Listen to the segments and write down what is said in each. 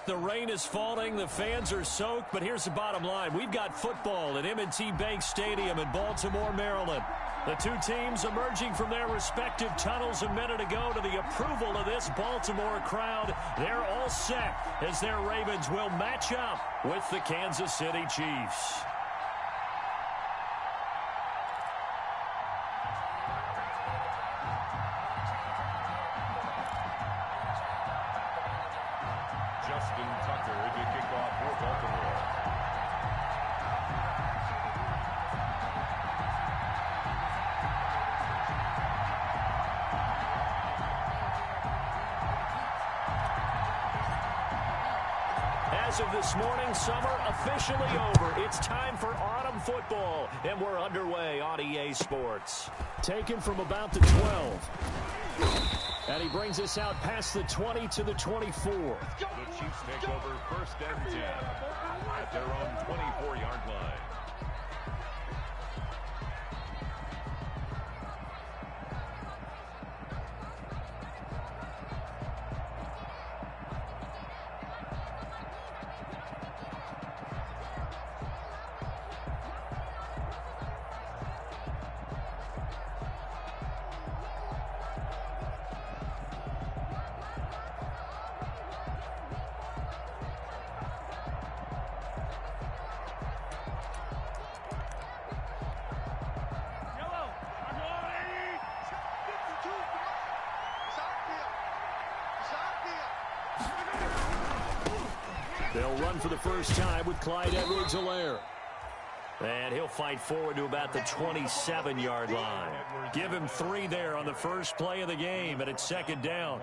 The rain is falling. The fans are soaked. But here's the bottom line. We've got football at M&T Bank Stadium in Baltimore, Maryland. The two teams emerging from their respective tunnels a minute ago to the approval of this Baltimore crowd. They're all set as their Ravens will match up with the Kansas City Chiefs. As of this morning, summer officially over. It's time for autumn football, and we're underway on EA Sports. Taken from about the 12. And he brings us out past the 20 to the 24. The Chiefs take over 1st and 10 at their own 24-yard line. They'll run for the first time with Clyde Edwards-Helaire. And he'll fight forward to about the 27-yard line. Give him 3 there on the first play of the game, and it's 2nd down.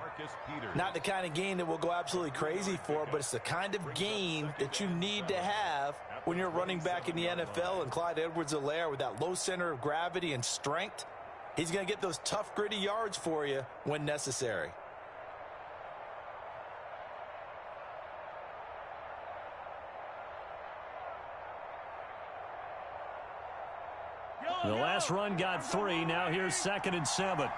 Not the kind of game that we'll go absolutely crazy for, but it's the kind of game that you need to have when you're running back in the NFL. And Clyde Edwards-Helaire, with that low center of gravity and strength, he's going to get those tough, gritty yards for you when necessary. The last run got 3. Now here's 2nd and 7.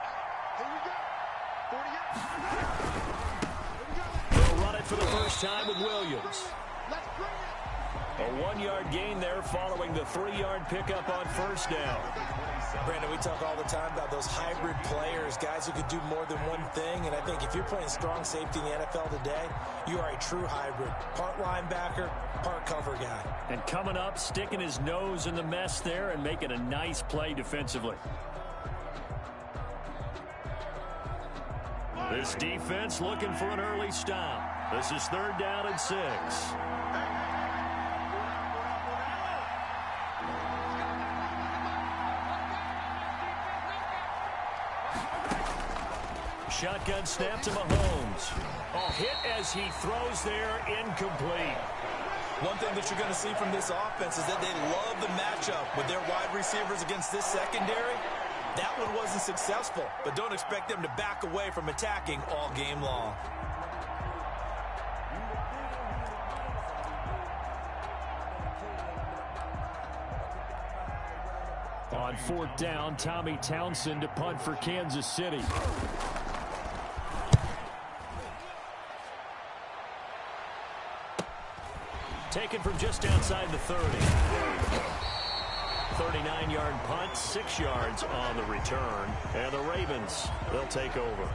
They'll run it for the first time with Williams. A 1-yard gain there following the 3-yard pickup on 1st down. Brandon, we talk all the time about those hybrid players, guys who could do more than one thing. And I think if you're playing strong safety in the NFL today, you are a true hybrid. Part linebacker, part cover guy. And coming up, sticking his nose in the mess there and making a nice play defensively. This defense looking for an early stop. This is 3rd down and 6. Shotgun snap to Mahomes. A hit as he throws there, incomplete. One thing that you're going to see from this offense is that they love the matchup with their wide receivers against this secondary. That one wasn't successful, but don't expect them to back away from attacking all game long. On 4th down, Tommy Townsend to punt for Kansas City. Taken from just outside the 30. 39-yard punt, 6 yards on the return. And the Ravens, they'll take over.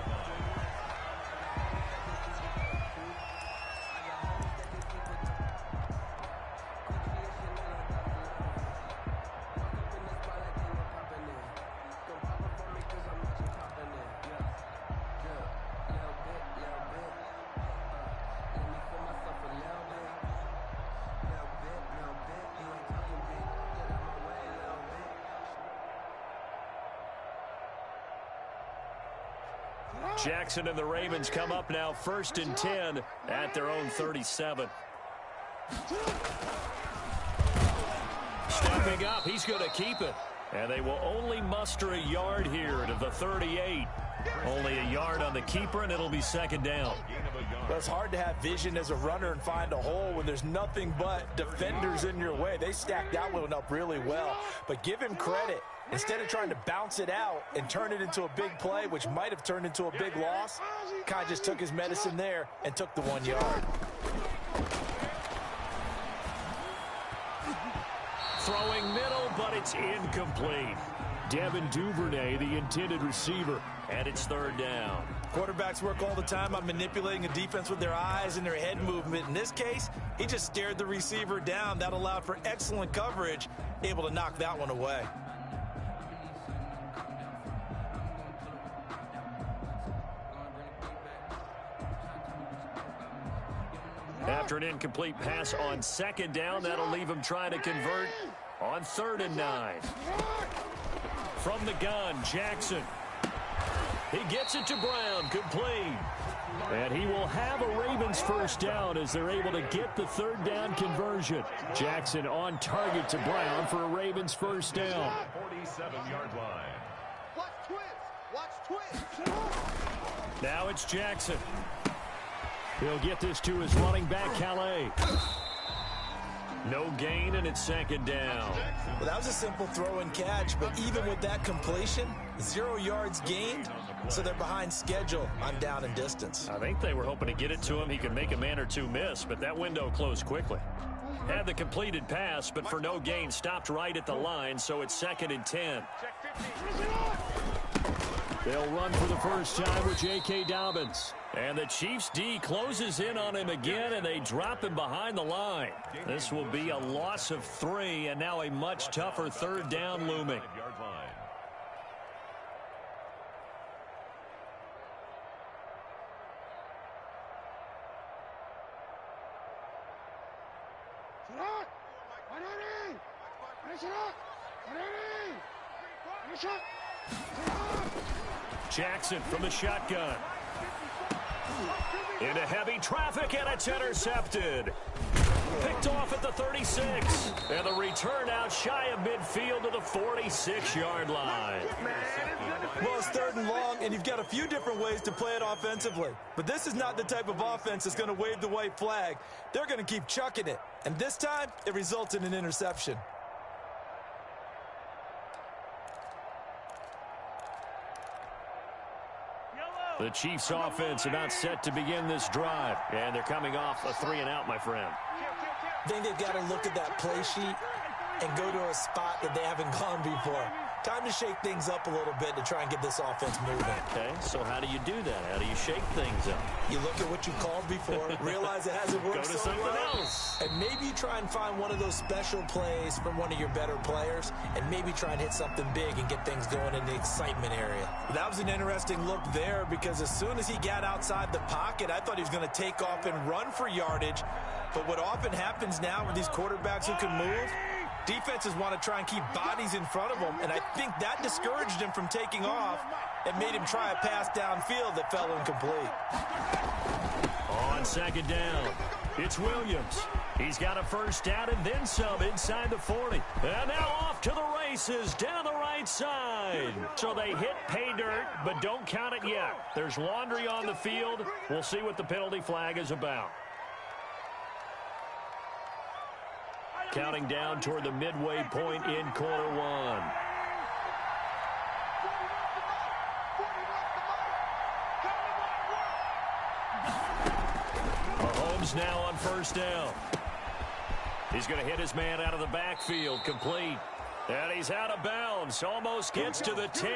Jackson and the Ravens come up now 1st and 10 at their own 37. Stepping up, he's going to keep it. And they will only muster a yard here to the 38. Only a yard on the keeper, and it'll be 2nd down. Well, it's hard to have vision as a runner and find a hole when there's nothing but defenders in your way. They stacked that one up really well. But give him credit. Instead of trying to bounce it out and turn it into a big play, which might have turned into a big loss, kind of just took his medicine there and took the 1 yard. Throwing middle, but it's incomplete. Devin Duvernay, the intended receiver, and it's third down. Quarterbacks work all the time on manipulating a defense with their eyes and their head movement. In this case, he just stared the receiver down. That allowed for excellent coverage, able to knock that one away. After an incomplete pass on second down, that'll leave him trying to convert on 3rd and 9. From the gun, Jackson. He gets it to Brown, complete. And he will have a Ravens first down as they're able to get the 3rd down conversion. Jackson on target to Brown for a Ravens first down. 47-yard line. Watch twist. Now it's Jackson. He'll get this to his running back, Calais. No gain, and it's 2nd down. Well, that was a simple throw and catch, but even with that completion, 0 yards gained, so they're behind schedule on down and distance. I think they were hoping to get it to him. He could make a man or two miss, but that window closed quickly. Had the completed pass, but for no gain, stopped right at the line, so it's 2nd and 10. They'll run for the first time with J.K. Dobbins. And the Chiefs' D closes in on him again, and they drop him behind the line. This will be a loss of 3, and now a much tougher 3rd down looming. Jackson from the shotgun. Into heavy traffic, and it's intercepted. Picked off at the 36. And the return out shy of midfield to the 46-yard line. Well, it's 3rd and long, and you've got a few different ways to play it offensively. But this is not the type of offense that's going to wave the white flag. They're going to keep chucking it. And this time, it results in an interception. The Chiefs offense about set to begin this drive. And they're coming off a 3-and-out, my friend. I think they've got to look at that play sheet and go to a spot that they haven't gone before. Time to shake things up a little bit to try and get this offense moving. Okay, so how do you do that? How do you shake things up? You look at what you called before, realize it hasn't worked Go to so something well, else. and maybe you try and find one of those special plays from one of your better players, and maybe try and hit something big and get things going in the excitement area. That was an interesting look there, because as soon as he got outside the pocket, I thought he was going to take off and run for yardage. But what often happens now with these quarterbacks who can move, defenses want to try and keep bodies in front of them, and I think that discouraged him from taking off and made him try a pass downfield that fell incomplete. On 2nd down, it's Williams. He's got a first down and then some inside the 40. And now off to the races down the right side. So they hit pay dirt, but don't count it yet. There's laundry on the field. We'll see what the penalty flag is about. Counting down toward the midway point in quarter 1. Mahomes now on first down. He's going to hit his man out of the backfield, complete. And he's out of bounds, almost gets to the 10.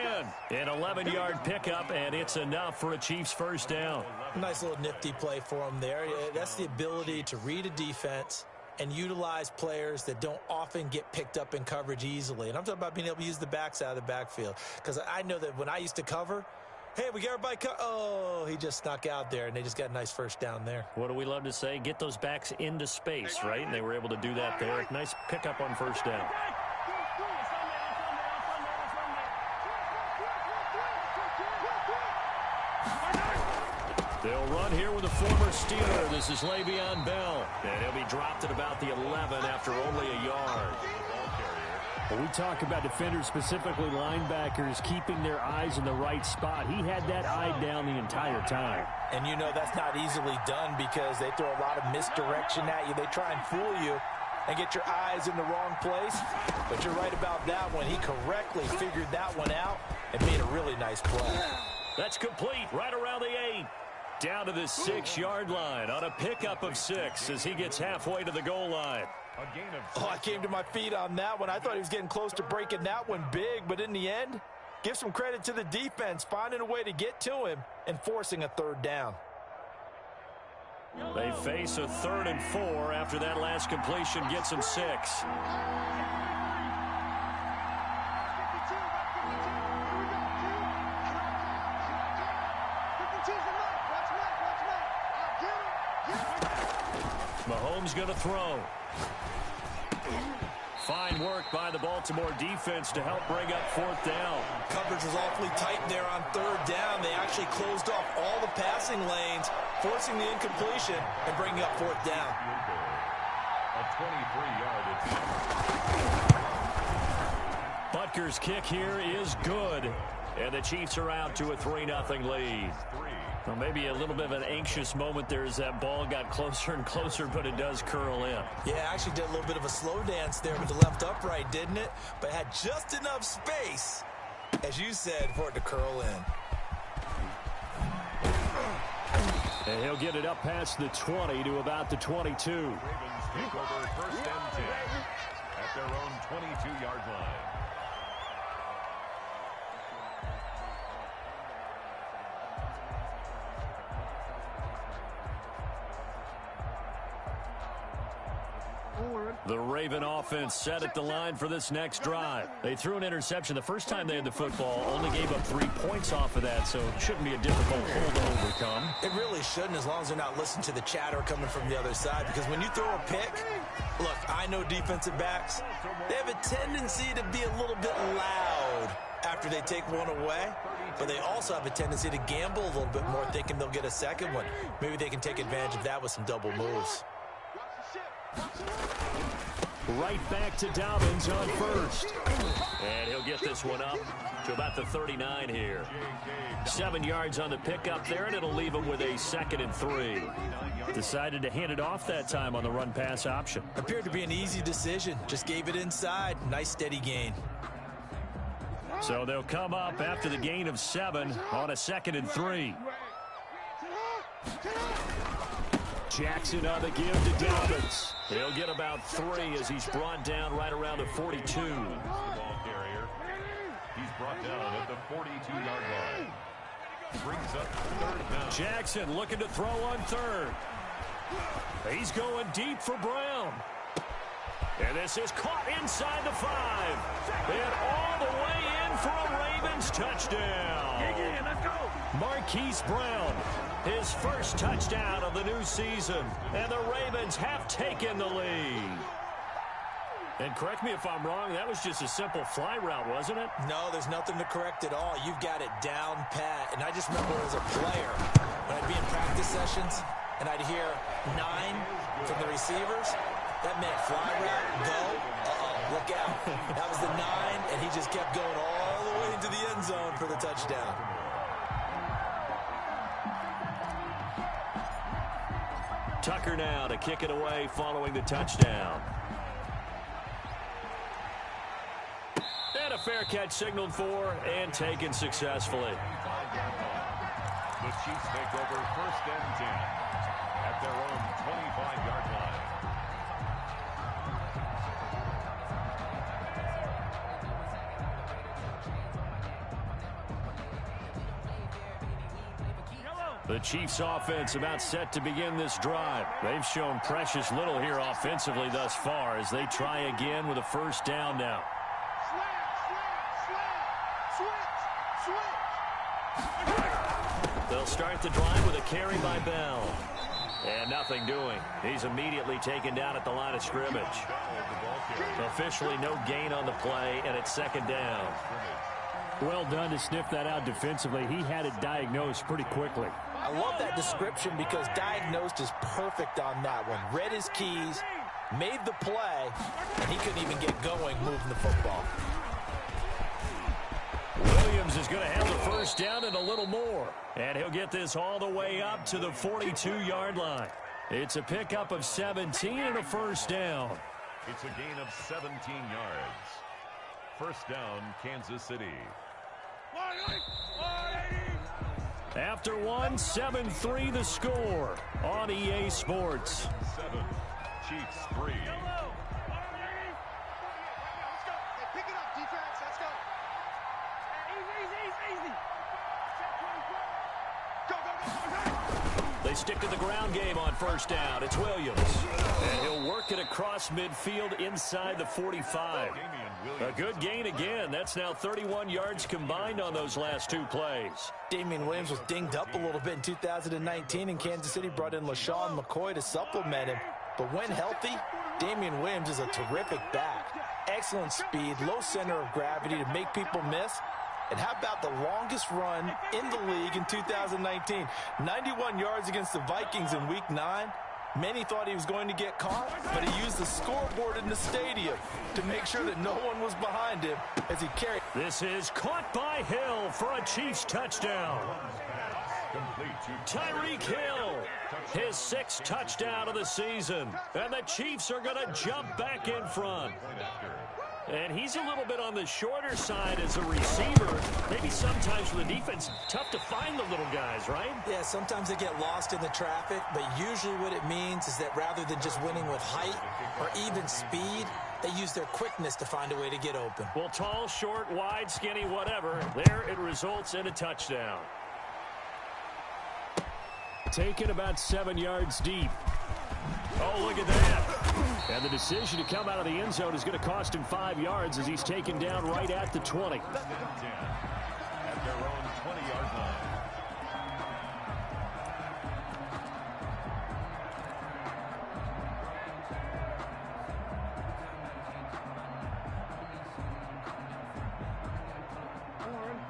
An 11-yard pickup, and it's enough for a Chiefs first down. Nice little nifty play for him there. That's the ability to read a defense and utilize players that don't often get picked up in coverage easily. And I'm talking about being able to use the backs out of the backfield. Because I know that when I used to cover, hey, we got everybody oh, he just snuck out there, and they just got a nice first down there. What do we love to say? Get those backs into space, right? And they were able to do that there. Nice pickup on first down. They'll run here with a former Steeler. This is Le'Veon Bell. And he'll be dropped at about the 11 after only a yard. Well, we talk about defenders, specifically linebackers, keeping their eyes in the right spot. He had that eye down the entire time. And you know that's not easily done because they throw a lot of misdirection at you. They try and fool you and get your eyes in the wrong place. But you're right about that one. He correctly figured that one out and made a really nice play. That's complete right around the 8. Down to the 6-yard line on a pickup of 6 as he gets halfway to the goal line. Oh, I came to my feet on that one. I thought he was getting close to breaking that one big, but in the end, give some credit to the defense, finding a way to get to him and forcing a third down. They face a 3rd and 4 after that last completion gets him 6. Mahomes going to throw. Fine work by the Baltimore defense to help bring up 4th down. Coverage was awfully tight there on 3rd down. They actually closed off all the passing lanes, forcing the incompletion and bringing up 4th down. A 23-yard attempt. Butker's kick here is good. And the Chiefs are out to a 3-0 lead. Well, maybe a little bit of an anxious moment there as that ball got closer and closer, but it does curl in. Yeah, actually did a little bit of a slow dance there with the left upright, didn't it? But had just enough space, as you said, for it to curl in. And he'll get it up past the 20 to about the 22. Ravens take over 1st and 10 at their own 22-yard line. The Raven offense set at the line for this next drive. They threw an interception the first time they had the football, only gave up 3 points off of that, so it shouldn't be a difficult hole to overcome. It really shouldn't, as long as they're not listening to the chatter coming from the other side, because when you throw a pick, look, I know defensive backs, they have a tendency to be a little bit loud after they take one away, but they also have a tendency to gamble a little bit more, thinking they'll get a second one. Maybe they can take advantage of that with some double moves. Right back to Dobbins on 1st. And he'll get this one up to about the 39 here. 7 yards on the pickup there, and it'll leave him with a 2nd and 3. Decided to hand it off that time on the run-pass option. Appeared to be an easy decision. Just gave it inside. Nice steady gain. So they'll come up after the gain of 7 on a 2nd and 3. Jackson on the give to Dobbins. He'll get about 3 as he's brought down right around the 42. Ball carrier. He's brought down at the 42-yard line. Brings up 3rd down. Jackson looking to throw on 3rd. He's going deep for Brown. And this is caught inside the 5. And all the way in for a Ravens touchdown. Let's go. Marquise Brown, his first touchdown of the new season. And the Ravens have taken the lead. And correct me if I'm wrong, that was just a simple fly route, wasn't it? No, there's nothing to correct at all. You've got it down pat. And I just remember as a player, when I'd be in practice sessions, and I'd hear 9 from the receivers, that meant fly route, go, look out. That was the 9, and he just kept going all the way into the end zone for the touchdown. Tucker now to kick it away following the touchdown. And a fair catch signaled for and taken successfully. The Chiefs take over 1st and 10 at their own 25-yard line. The Chiefs offense about set to begin this drive. They've shown precious little here offensively thus far as they try again with a 1st down now. They'll start the drive with a carry by Bell. And nothing doing. He's immediately taken down at the line of scrimmage. Officially no gain on the play, and it's 2nd down. Well done to sniff that out defensively. He had it diagnosed pretty quickly. I love that description because diagnosed is perfect on that one. Read his keys, made the play, and he couldn't even get going moving the football. Williams is going to have the 1st down and a little more. And he'll get this all the way up to the 42-yard line. It's a pickup of 17 and a 1st down. It's a gain of 17 yards. 1st down, Kansas City. After one, 7-3 the score on EA Sports. 7, Chiefs 3. Hey, pick it up, defense. Let's go. Easy. Go. They stick to the ground game on first down. It's Williams. And he'll work it across midfield inside the 45. A good gain again. That's now 31 yards combined on those last two plays. Damian Williams was dinged up a little bit in 2019, and Kansas City brought in LaShawn McCoy to supplement him. But when healthy, Damian Williams is a terrific back. Excellent speed, low center of gravity to make people miss. And how about the longest run in the league in 2019? 91 yards against the Vikings in Week 9. Many thought he was going to get caught, but he used the scoreboard in the stadium to make sure that no one was behind him as he carried. This is caught by Hill for a Chiefs touchdown. Tyreek Hill, his 6th touchdown of the season. And the Chiefs are going to jump back in front. And he's a little bit on the shorter side as a receiver. Maybe sometimes for the defense, tough to find the little guys, right? Yeah, sometimes they get lost in the traffic, but usually what it means is that rather than just winning with height or even speed, they use their quickness to find a way to get open. Well, tall, short, wide, skinny, whatever, there it results in a touchdown. Taken about 7 yards deep. Oh, look at that. And the decision to come out of the end zone is going to cost him 5 yards as he's taken down right at the 20. At their own 20-yard line.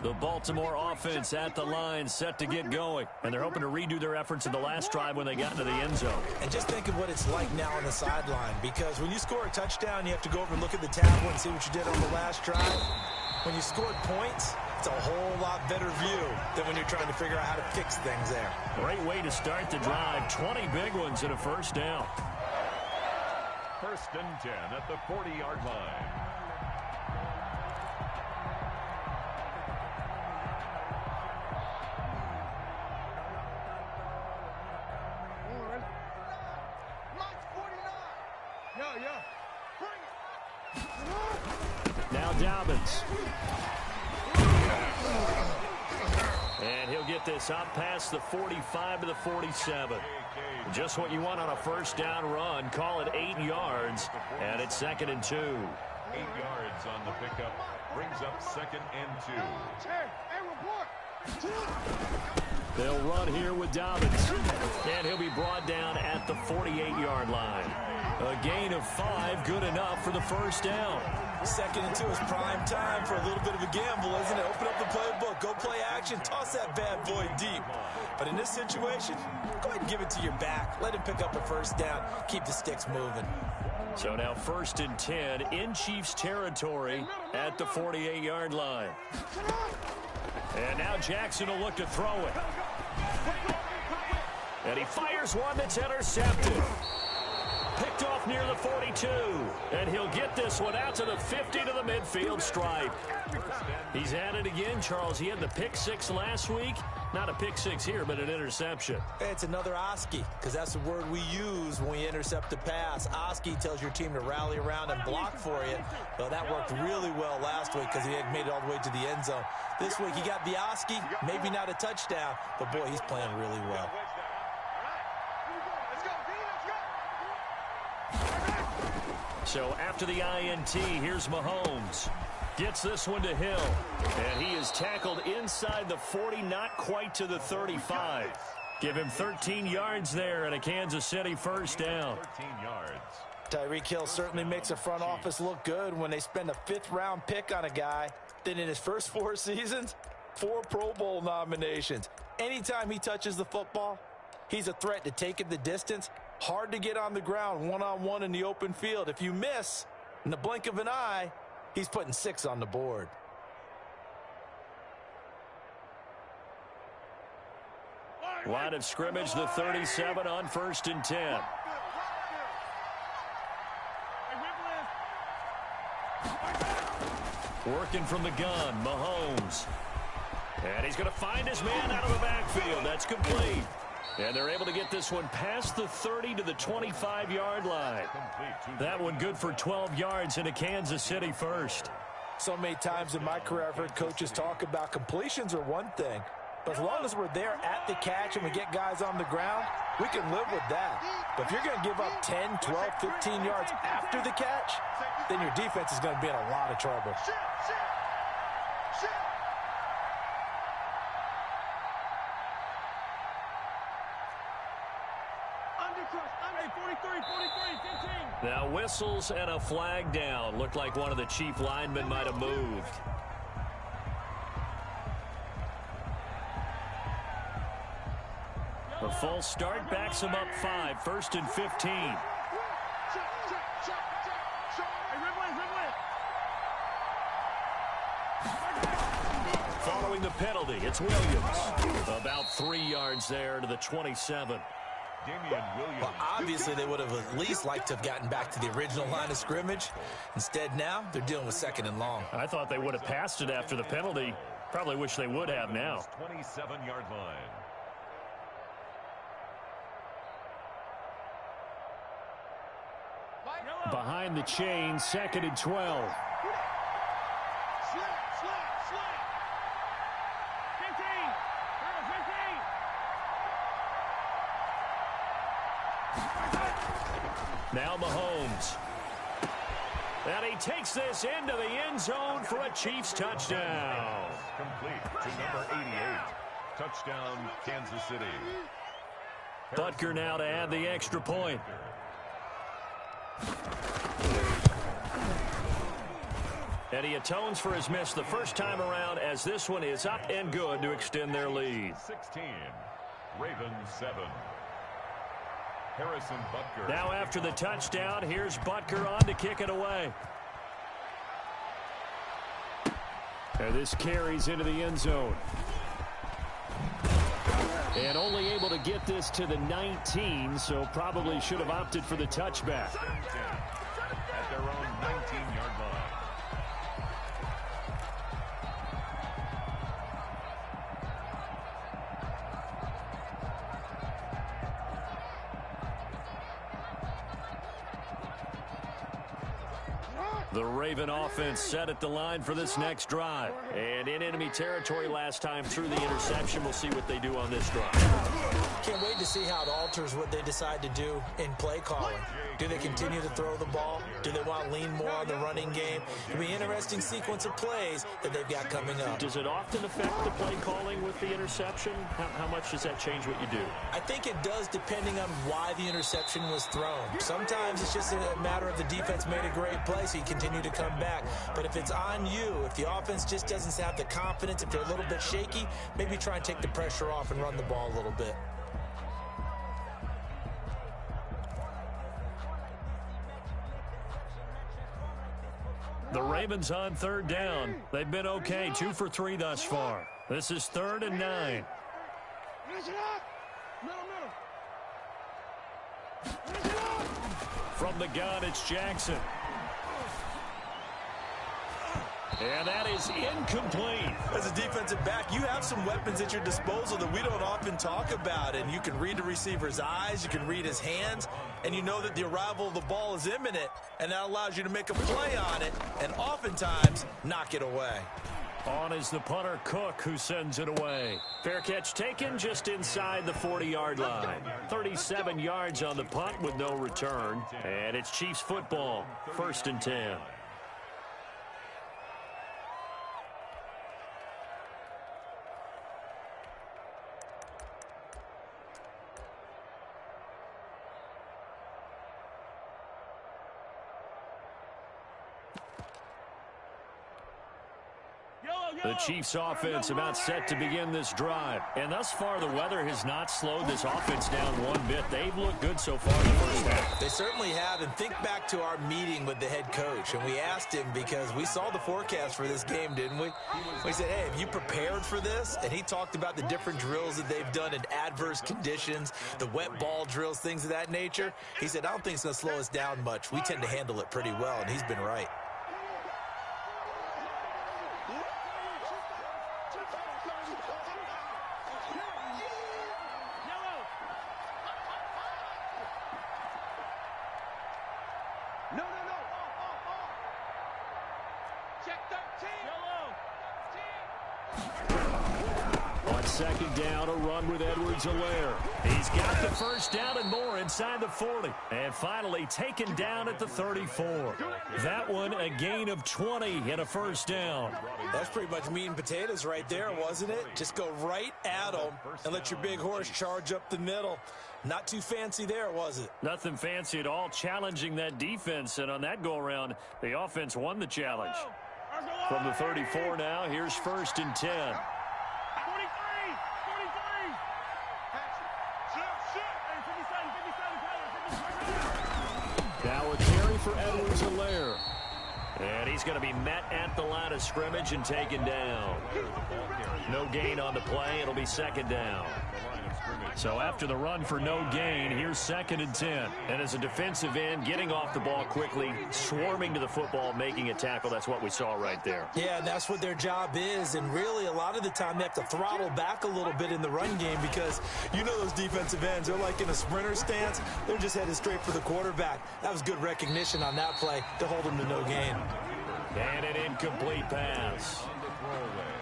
The Baltimore offense at the line, set to get going. And they're hoping to redo their efforts in the last drive when they got into the end zone. And just think of what it's like now on the sideline, because when you score a touchdown, you have to go over and look at the tablet and see what you did on the last drive. When you scored points, it's a whole lot better view than when you're trying to figure out how to fix things there. Great way to start the drive. 20 big ones and a first down. 1st and 10 at the 40-yard line. Now Dobbins. And he'll get this up past the 45 to the 47. Just what you want on a first down run. Call it 8 yards. And it's 2nd and 2. 8 yards on the pickup. Brings up 2nd and 2. They'll run here with Dobbins. And he'll be brought down at the 48-yard line. A gain of 5, good enough for the first down. 2nd and 2 is prime time for a little bit of a gamble, isn't it? Open up the playbook, go play action, toss that bad boy deep. But in this situation, go ahead and give it to your back. Let him pick up a first down. Keep the sticks moving. So now 1st and 10 in Chiefs territory at the 48-yard line. And now Jackson will look to throw it. And he fires one that's intercepted. Picked off near the 42. And he'll get this one out to the 50 to the midfield stripe. He's at it again, Charles. He had the pick 6 last week. Not a pick 6 here, but an interception. It's another Oski, because that's the word we use when we intercept a pass. Oski tells your team to rally around and block for you. Well, that worked really well last week because he had made it all the way to the end zone. This week he got the Oski, maybe not a touchdown, but boy, he's playing really well. So after the INT, here's Mahomes. Gets this one to Hill. And he is tackled inside the 40, not quite to the 35. Give him 13 yards there and a Kansas City first down. 13 yards. Tyreek Hill certainly makes a front office look good when they spend a 5th-round pick on a guy. Then in his first 4 seasons, 4 Pro Bowl nominations. Anytime he touches the football, he's a threat to take it the distance. Hard to get on the ground one-on-one in the open field. If you miss, in the blink of an eye, he's putting 6 on the board. Line of scrimmage, the 37 on 1st and 10. Working from the gun, Mahomes. And And he's going to find his man out of the backfield. That's complete. And they're able to get this one past the 30 to the 25-yard line. That one good for 12 yards into Kansas City first. So many times in my career I've heard coaches talk about completions are one thing. But as long as we're there at the catch and we get guys on the ground, we can live with that. But if you're going to give up 10, 12, 15 yards after the catch, then your defense is going to be in a lot of trouble. Now whistles and a flag down. Looked like one of the chief linemen might have moved. A false start backs him up 5, 1st and 15. Following the penalty, it's Williams. About 3 yards there to the 27. Well, obviously they would have at least liked to have gotten back to the original line of scrimmage. Instead now, they're dealing with 2nd and long. I thought they would have passed it after the penalty. Probably wish they would have now. 27-yard line. Behind the chain, 2nd and 12. Now Mahomes. And he takes this into the end zone for a Chiefs touchdown. Complete to number 88. Touchdown, Kansas City. Butker now to add the extra point. And he atones for his miss the first time around as this one is up and good to extend their lead. 16, Ravens 7. Harrison Butker. Now after the touchdown, here's Butker on to kick it away. And this carries into the end zone. And only able to get this to the 19, so probably should have opted for the touchback. At their own 19-yard line. The Raven offense set at the line for this next drive. And in enemy territory last time through the interception. We'll see what they do on this drive. Can't wait to see how it alters what they decide to do in play calling. Do they continue to throw the ball? Do they want to lean more on the running game? It'll be an interesting sequence of plays that they've got coming up. Does it often affect the play calling with the interception? How much does that change what you do? I think it does depending on why the interception was thrown. Sometimes it's just a matter of the defense made a great play, so you continue to come back. But if it's on you, if the offense just doesn't have the confidence, if they're a little bit shaky, maybe try and take the pressure off and run the ball a little bit. The Ravens on 3rd down. They've been okay, 2 for 3 thus far. This is 3rd and 9. From the gun, it's Jackson. And that is incomplete. As a defensive back, you have some weapons at your disposal that we don't often talk about. And you can read the receiver's eyes, you can read his hands, and you know that the arrival of the ball is imminent. And that allows you to make a play on it and oftentimes knock it away. On is the punter, Cook, who sends it away. Fair catch taken just inside the 40-yard line. 37 yards on the punt with no return. And it's Chiefs football, 1st and 10. The Chiefs offense about set to begin this drive. And thus far, the weather has not slowed this offense down one bit. They've looked good so far in the first half. They certainly have. And think back to our meeting with the head coach. And we asked him because we saw the forecast for this game, didn't we? We said, hey, have you prepared for this? And he talked about the different drills that they've done in adverse conditions, the wet ball drills, things of that nature. He said, I don't think it's going to slow us down much. We tend to handle it pretty well, and he's been right. No. Check 13. On second down, a run with Edwards-Helaire. He's got the first down and more inside the 40. And finally taken down at the 34. That one a gain of 20 and a first down. That's pretty much meat and potatoes right there, wasn't it? Just go right at them and let your big horse charge up the middle. Not too fancy there, was it? Nothing fancy at all, challenging that defense. And on that go-around, the offense won the challenge. From the 34 now, here's first and 10. Now a carry for Edwards-Helaire. And he's going to be met at the line of scrimmage and taken down. No gain on the play. It'll be second down. So after the run for no gain, here's second and 10. And as a defensive end, getting off the ball quickly, swarming to the football, making a tackle, that's what we saw right there. Yeah, and that's what their job is. And really, a lot of the time, they have to throttle back a little bit in the run game because you know those defensive ends, they're like in a sprinter stance. They're just headed straight for the quarterback. That was good recognition on that play to hold them to no gain. And an incomplete pass.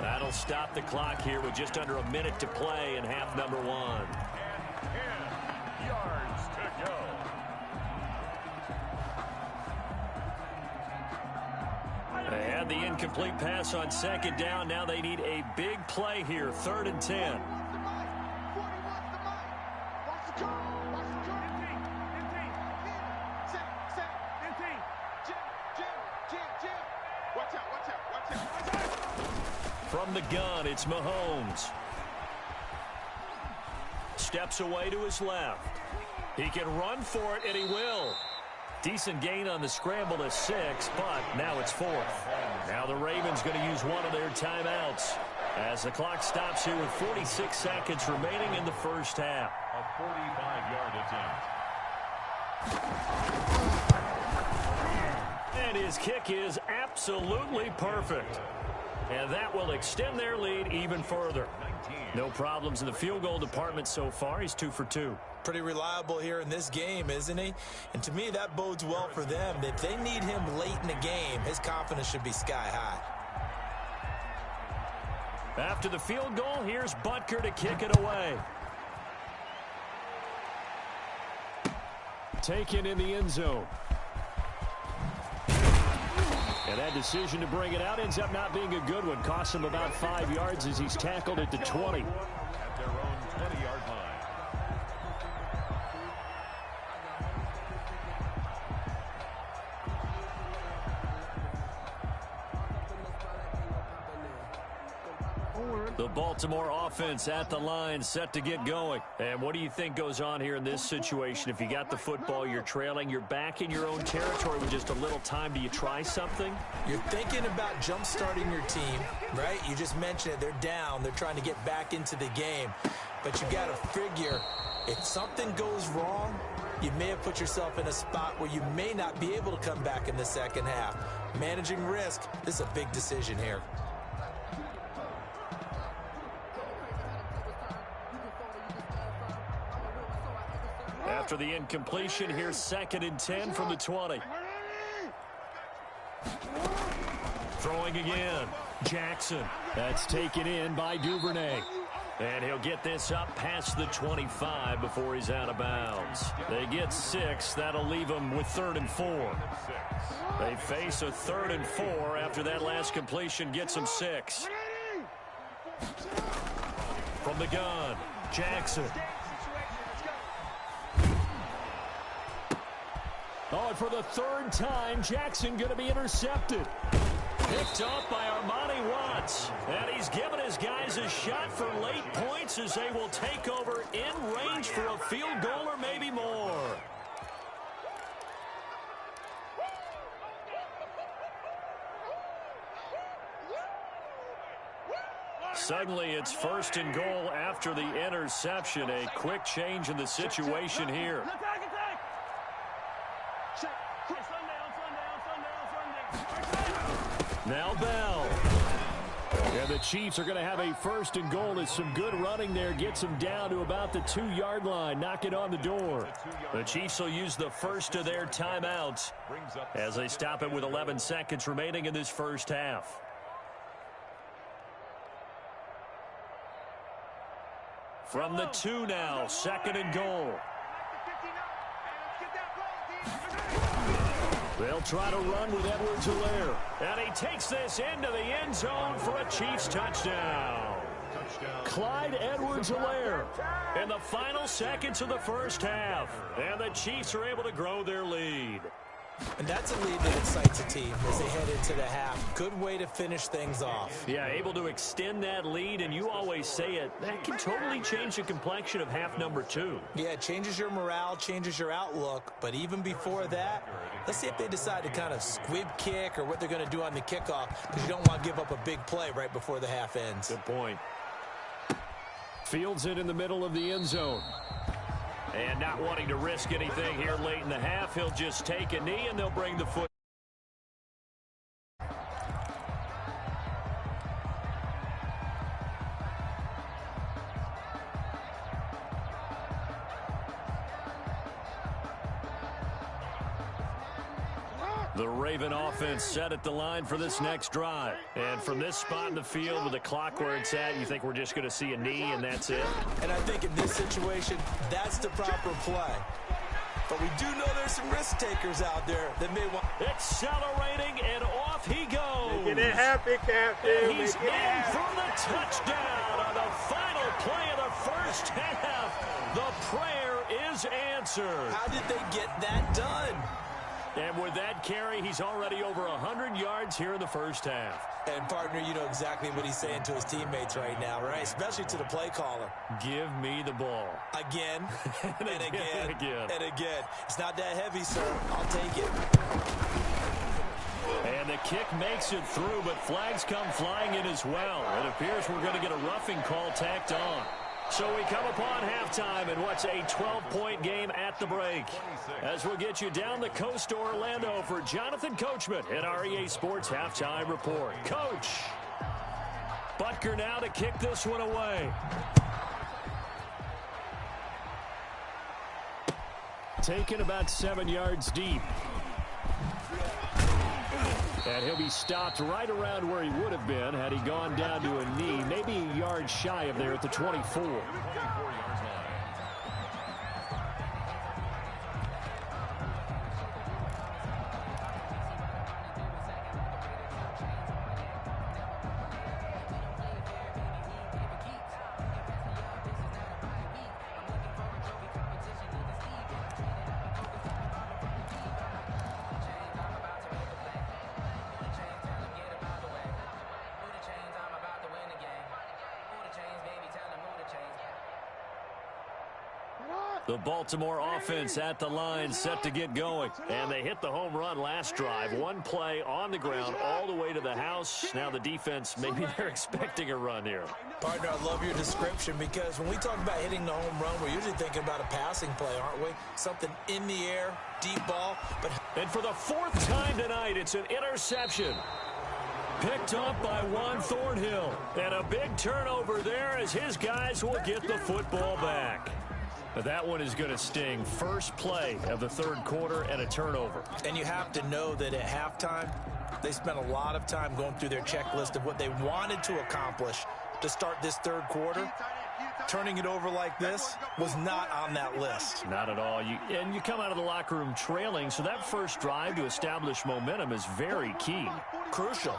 That'll stop the clock here with just under a minute to play in half number 1. And 10 yards to go. And the incomplete pass on second down. Now they need a big play here, third and 10. From the gun, it's Mahomes. Steps away to his left. He can run for it, and he will. Decent gain on the scramble to 6, but now it's 4th. Now the Ravens going to use one of their timeouts as the clock stops here with 46 seconds remaining in the first half. A 45-yard attempt. And his kick is absolutely perfect. And that will extend their lead even further. No problems in the field goal department so far. He's 2 for 2. Pretty reliable here in this game, isn't he? And to me, that bodes well for them. If they need him late in the game, his confidence should be sky high. After the field goal, here's Butker to kick it away. Taken in the end zone. And that decision to bring it out ends up not being a good one. Costs him about 5 yards as he's tackled at the 20. At their own 20-yard line. The Baltimore offense at the line, set to get going. And what do you think goes on here in this situation? If you got the football, you're trailing, you're back in your own territory with just a little time. Do you try something? You're thinking about jump-starting your team, right? You just mentioned it. They're down. They're trying to get back into the game. But you got to figure, if something goes wrong, you may have put yourself in a spot where you may not be able to come back in the second half. Managing risk, this is a big decision here. After the incompletion, here's second and 10 from the 20. Throwing again. Jackson. That's taken in by Duvernay. And he'll get this up past the 25 before he's out of bounds. They get 6. That'll leave them with 3rd and 4. They face a 3rd and 4 after that last completion gets them 6. From the gun, Jackson. Oh, and for the 3rd time, Jackson going to be intercepted. Picked off by Armani Watts. And he's given his guys a shot for late points as they will take over in range for a field goal or maybe more. Suddenly it's 1st and goal after the interception. A quick change in the situation here. Now Bell. And the Chiefs are going to have a 1st and goal as some good running there gets them down to about the 2-yard line. Knock it on the door. The Chiefs will use the first of their timeouts as they stop it with 11 seconds remaining in this first half. From the 2 now, 2nd and goal. They'll try to run with Edwards-Helaire. And he takes this into the end zone for a Chiefs touchdown. Clyde Edwards-Helaire in the final seconds of the first half. And the Chiefs are able to grow their lead. And that's a lead that excites a team as they head into the half. Good way to finish things off. Yeah, able to extend that lead, and you always say it, that can totally change the complexion of half number 2. Yeah, it changes your morale, changes your outlook. But even before that, let's see if they decide to kind of squib kick or what they're going to do on the kickoff, because you don't want to give up a big play right before the half ends. Good point. Fields it in the middle of the end zone. And not wanting to risk anything here late in the half, he'll just take a knee and they'll bring the foot. The Raven offense set at the line for this next drive. And from this spot in the field with the clock where it's at, you think we're just going to see a knee and that's it? And I think in this situation, that's the proper play. But we do know there's some risk takers out there that may want... Accelerating, and off he goes. Making it happy, Captain. And he's in for the touchdown on the final play of the first half. The prayer is answered. How did they get that done? And with that carry, he's already over 100 yards here in the first half. And, partner, you know exactly what he's saying to his teammates right now, right? Especially to the play caller. Give me the ball. Again, and again, again. and again. It's not that heavy, sir. I'll take it. And the kick makes it through, but flags come flying in as well. It appears we're going to get a roughing call tacked on. So we come upon halftime in what's a 12-point game at the break. As we'll get you down the coast to Orlando for Jonathan Coachman at our EA Sports Halftime Report. Coach, Butker now to kick this one away. Taken about 7 yards deep. And he'll be stopped right around where he would have been had he gone down to a knee, maybe a yard shy of there at the 24. The Baltimore offense at the line, set to get going. And they hit the home run last drive. One play on the ground all the way to the house. Now the defense, maybe they're expecting a run here. Partner, I love your description, because when we talk about hitting the home run, we're usually thinking about a passing play, aren't we? Something in the air, deep ball. And for the 4th time tonight, it's an interception. Picked up by Juan Thornhill. And a big turnover there as his guys will get the football back. But that one is going to sting. First play of the 3rd quarter and a turnover. And you have to know that at halftime, they spent a lot of time going through their checklist of what they wanted to accomplish to start this 3rd quarter. Turning it over like this was not on that list. Not at all. And you come out of the locker room trailing, so that first drive to establish momentum is very key. Crucial.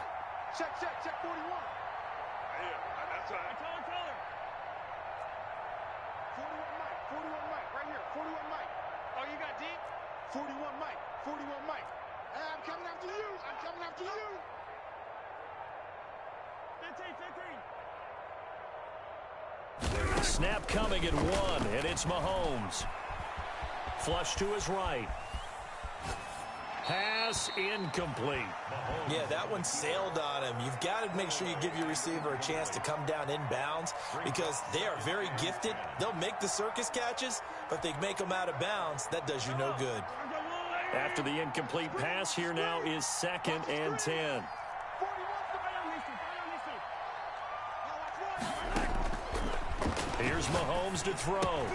Check 41. That's right. Taller. 41 Mike, right here. 41 Mike. Oh, you got deep? 41 Mike. Hey, I'm coming after you. 15. Snap coming at 1, and it's Mahomes. Flush to his right. Pass incomplete. Yeah, that one sailed on him. You've got to make sure you give your receiver a chance to come down inbounds, because they are very gifted. They'll make the circus catches, but they make them out of bounds. That does you no good. After the incomplete pass, here now is 2nd and 10. Here's Mahomes to throw.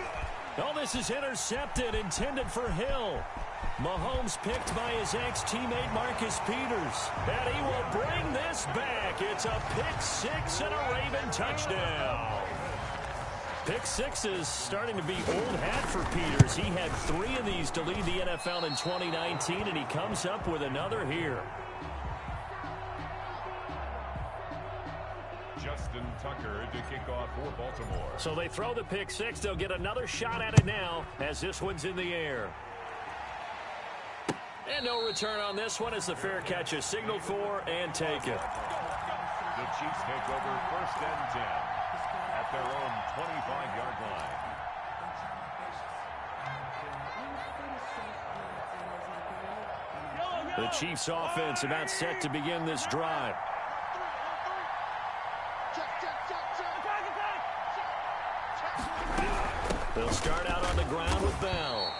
Oh, this is intercepted, intended for Hill. Mahomes picked by his ex-teammate Marcus Peters. And he will bring this back. It's a pick six and a Raven touchdown. Pick six is starting to be old hat for Peters. He had 3 of these to lead the NFL in 2019, and he comes up with another here. Justin Tucker to kick off for Baltimore. So they throw the pick six. They'll get another shot at it now as this one's in the air. And no return on this one as the fair catch is signaled for and taken. The Chiefs take over 1st and 10 at their own 25-yard line. The Chiefs offense about set to begin this drive. They'll start out on the ground with Bell.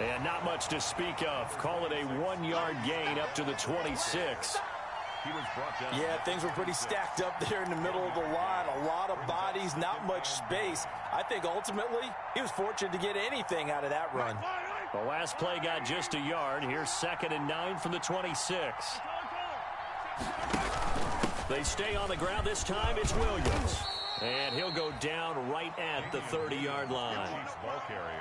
And not much to speak of. Call it a 1-yard gain up to the 26. He was brought down. Yeah, things were pretty stacked up there in the middle of the line. A lot of bodies, not much space. I think ultimately he was fortunate to get anything out of that run. The last play got just a yard. Here's 2nd and 9 from the 26. They stay on the ground. This time it's Williams. And he'll go down right at the 30-yard line.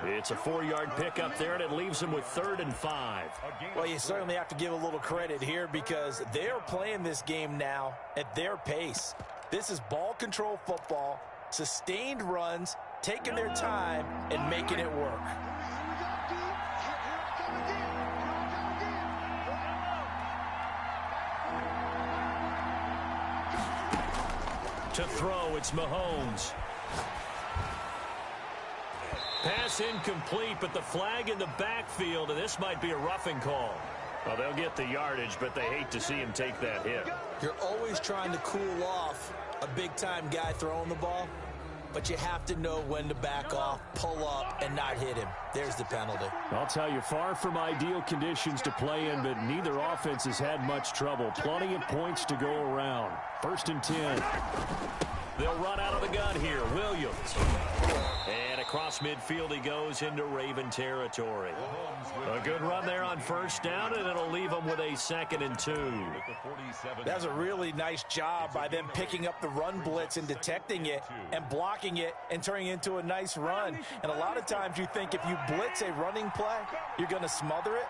It's a 4-yard pickup there, and it leaves him with 3rd and 5. Well, you certainly have to give a little credit here because they're playing this game now at their pace. This is ball control football, sustained runs, taking their time, and making it work. To throw, it's Mahomes. Pass incomplete, but the flag in the backfield, and this might be a roughing call. Well, they'll get the yardage, but they hate to see him take that hit. You're always trying to cool off a big-time guy throwing the ball, but you have to know when to back off, pull up, and not hit him. There's the penalty. I'll tell you, far from ideal conditions to play in, but neither offense has had much trouble. Plenty of points to go around. 1st and 10. They'll run out of the gun here. Williams. And across midfield he goes into Raven territory. A good run there on 1st down, and it'll leave him with a 2nd and 2. That's a really nice job by them picking up the run blitz and detecting it and blocking it and turning it into a nice run. And a lot of times you think if you blitz a running play, you're going to smother it.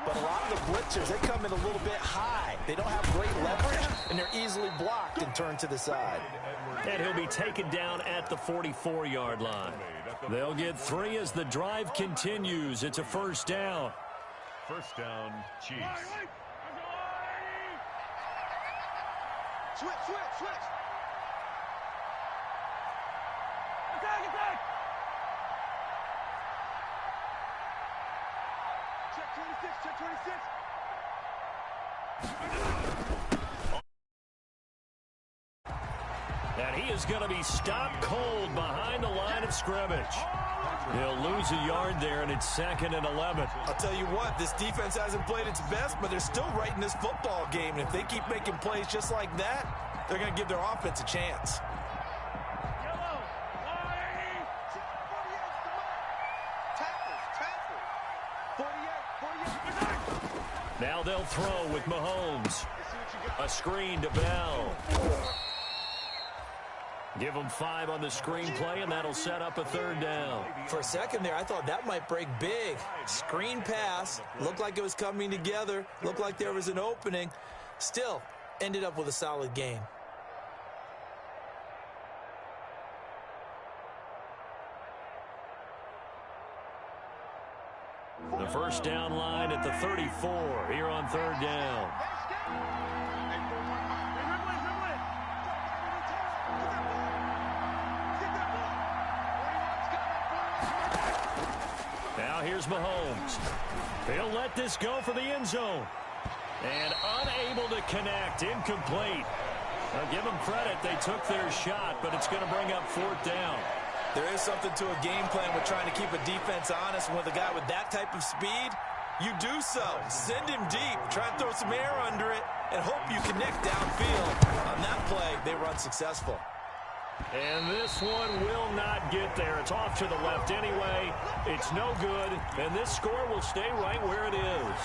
But a lot of the blitzers, they come in a little bit high. They don't have great leverage, and they're easily blocked and turned to the side. And he'll be taken down at the 44-yard line. They'll get 3 as the drive continues. It's a 1st down. 1st down, Chiefs. Switch. Attack. Check 26. And he is going to be stopped cold behind the line of scrimmage. He'll lose a yard there, and it's 2nd and 11. I'll tell you what, this defense hasn't played its best, but they're still right in this football game. And if they keep making plays just like that, they're going to give their offense a chance. Now they'll throw with Mahomes. A screen to Bell. Give them 5 on the screenplay, and that'll set up a 3rd down. For a second there, I thought that might break big. Screen pass. Looked like it was coming together. Looked like there was an opening. Still, ended up with a solid game. The 1st down line at the 34 here on 3rd down. Now here's Mahomes. He'll let this go for the end zone. And unable to connect. Incomplete. Now give them credit. They took their shot, but it's going to bring up 4th down. There is something to a game plan with trying to keep a defense honest. And with a guy with that type of speed, you do so. Send him deep. Try and throw some air under it and hope you connect downfield. On that play, they were unsuccessful. And this one will not get there. It's off to the left anyway. It's no good, and this score will stay right where it is.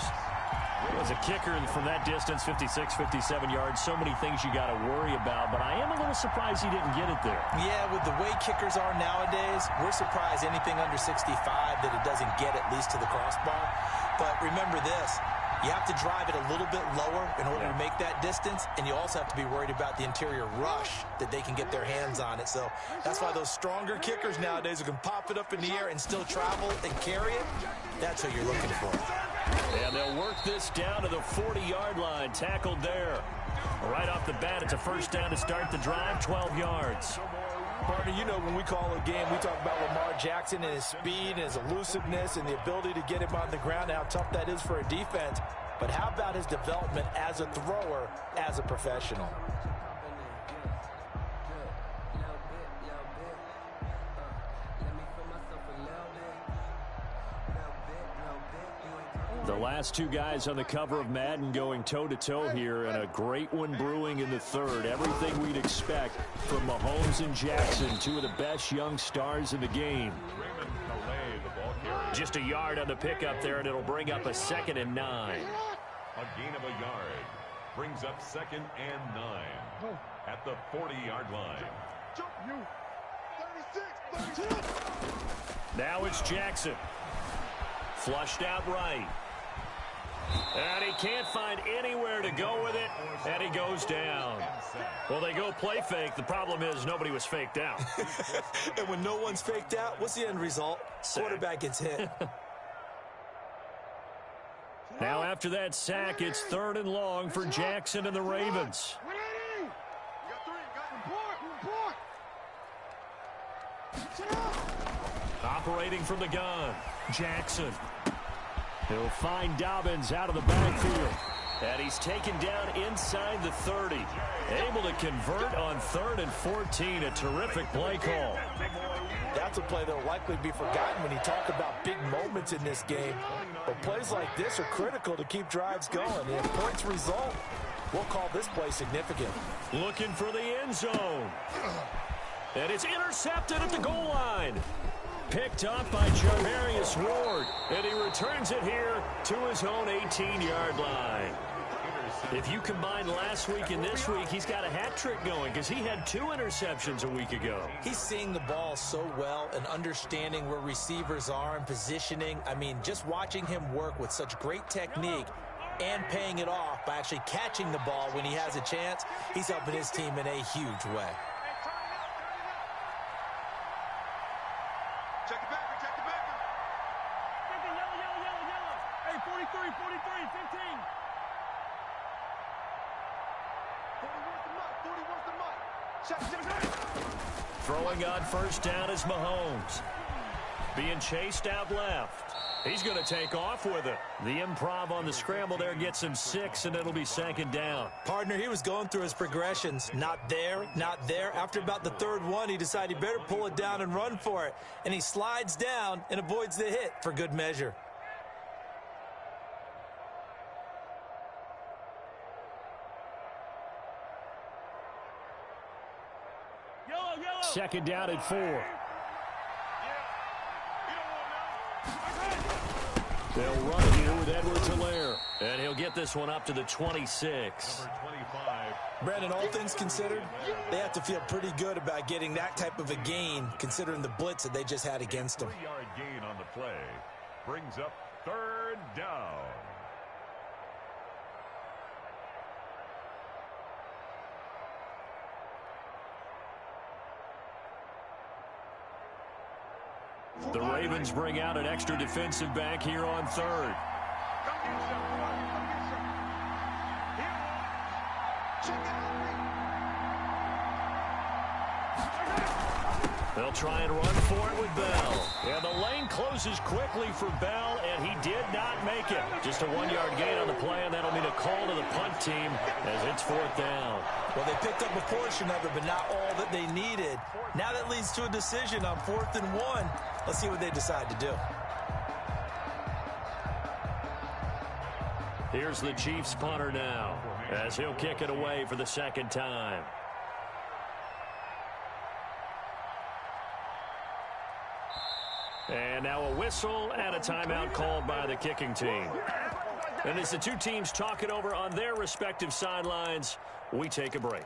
As a kicker from that distance, 56, 57 yards, so many things you got to worry about, but I am a little surprised he didn't get it there. Yeah, with the way kickers are nowadays, we're surprised anything under 65 that it doesn't get at least to the crossbar. But remember this, you have to drive it a little bit lower in order to make that distance, and you also have to be worried about the interior rush that they can get their hands on it. So that's why those stronger kickers nowadays who can pop it up in the air and still travel and carry it, that's what you're looking for. And they'll work this down to the 40-yard line, tackled there. Right off the bat, it's a first down to start the drive, 12 yards. Partner, you know when we call a game, we talk about Lamar Jackson and his speed and his elusiveness and the ability to get him on the ground and how tough that is for a defense. But how about his development as a thrower, as a professional? The last two guys on the cover of Madden going toe-to-toe here, and a great one brewing in the third. Everything we'd expect from Mahomes and Jackson, two of the best young stars in the game. Just a yard on the pickup there, and it'll bring up a 2nd and 9. A gain of a yard brings up 2nd and 9 at the 40-yard line. Jump, you. 36, 32. Now it's Jackson. Flushed out right. And he can't find anywhere to go with it, and he goes down. Well, they go play fake. The problem is nobody was faked out. And when no one's faked out, what's the end result? Quarterback gets hit. Now after that sack, it's 3rd and long for Jackson and the Ravens. You got 3. You got report. Operating from the gun, Jackson. He'll find Dobbins out of the backfield. And he's taken down inside the 30. Able to convert on 3rd and 14. A terrific play call. That's a play that will likely be forgotten when you talk about big moments in this game. But plays like this are critical to keep drives going. And if points result, we'll call this play significant. Looking for the end zone. And it's intercepted at the goal line. Picked up by Jarvarius Ward, and he returns it here to his own 18-yard line. If you combine last week and this week, he's got a hat trick going because he had 2 interceptions a week ago. He's seeing the ball so well and understanding where receivers are and positioning. I mean, just watching him work with such great technique and paying it off by actually catching the ball when he has a chance, he's helping his team in a huge way. Check the backer, check the backer. Yellow. Hey, 43, 15. 41's the mutt. Check. Throwing on first down is Mahomes. Being chased out left. He's going to take off with it. The improv on the scramble there gets him 6, and it'll be 2nd down. Partner, he was going through his progressions. Not there, not there. After about the 3rd one, he decided he better pull it down and run for it. And he slides down and avoids the hit for good measure. Yellow. 2nd down at 4. They'll run it here with Edwards-Helaire. And he'll get this one up to the 26. Number 25. Brandon, all things considered, they have to feel pretty good about getting that type of a gain, considering the blitz that they just had against them. 3-yard gain on the play brings up 3rd down. The Ravens bring out an extra defensive back here on 3rd. They'll try and run for it with Bell. Yeah, the lane closes quickly for Bell, and he did not make it. Just a 1-yard gain on the play, and that'll mean a call to the punt team as it's 4th down. Well, they picked up a portion of it, but not all that they needed. Now that leads to a decision on 4th and 1. Let's see what they decide to do. Here's the Chiefs punter now as he'll kick it away for the 2nd time. And now a whistle and a timeout called by the kicking team. And as the two teams talk it over on their respective sidelines, we take a break.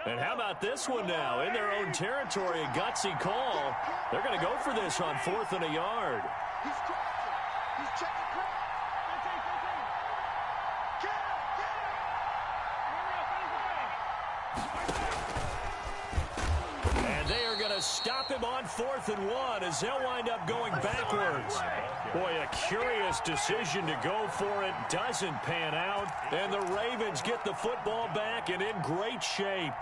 And how about this one now? In their own territory, a gutsy call. They're going to go for this on 4th and a yard. He's crossing. He's checking crowd. And they are going to stop him on 4th and 1 as they'll wind up going backwards. Boy, a curious decision to go for it. Doesn't pan out. And the Ravens get the football back and in great shape.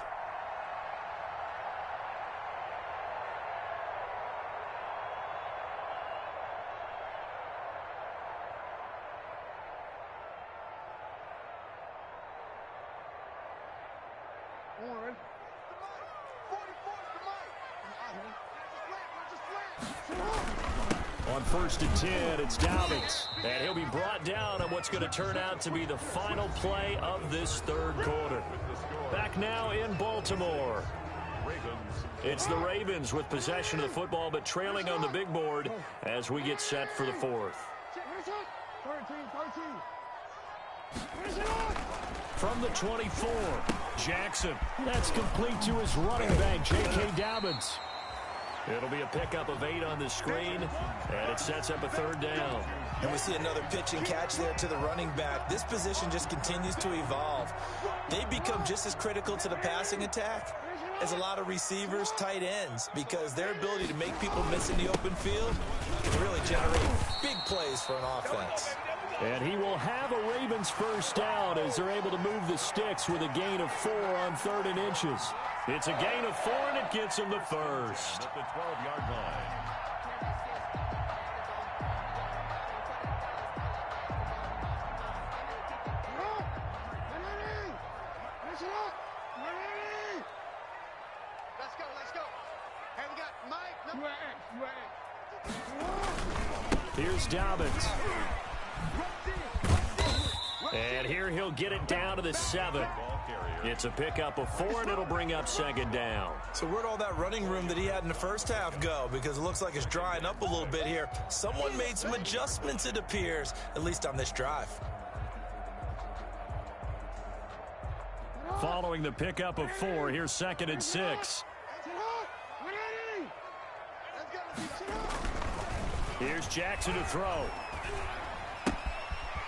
On 1st and 10, it's Dobbins. And he'll be brought down on what's going to turn out to be the final play of this third quarter. Back now in Baltimore. It's the Ravens with possession of the football, but trailing on the big board as we get set for the fourth. From the 24, Jackson. That's complete to his running back, J.K. Dobbins. It'll be a pickup of 8 on the screen, and it sets up a 3rd down. And we see another pitch and catch there to the running back. This position just continues to evolve. They become just as critical to the passing attack as a lot of receivers, tight ends, because their ability to make people miss in the open field can really generate big plays for an offense. And he will have a Ravens first down as they're able to move the sticks with a gain of 4 on 3rd and inches. It's a gain of 4, and it gets him the first. At the 12-yard line. Let's go. Hey, we got Mike. Here's Dobbins. And here he'll get it down to the 7. It's a pickup of 4, and it'll bring up 2nd down. So where'd all that running room that he had in the first half go? Because it looks like it's drying up a little bit here. Someone made some adjustments, it appears, at least on this drive. Following the pickup of 4, here's 2nd and 6. Here's Jackson to throw.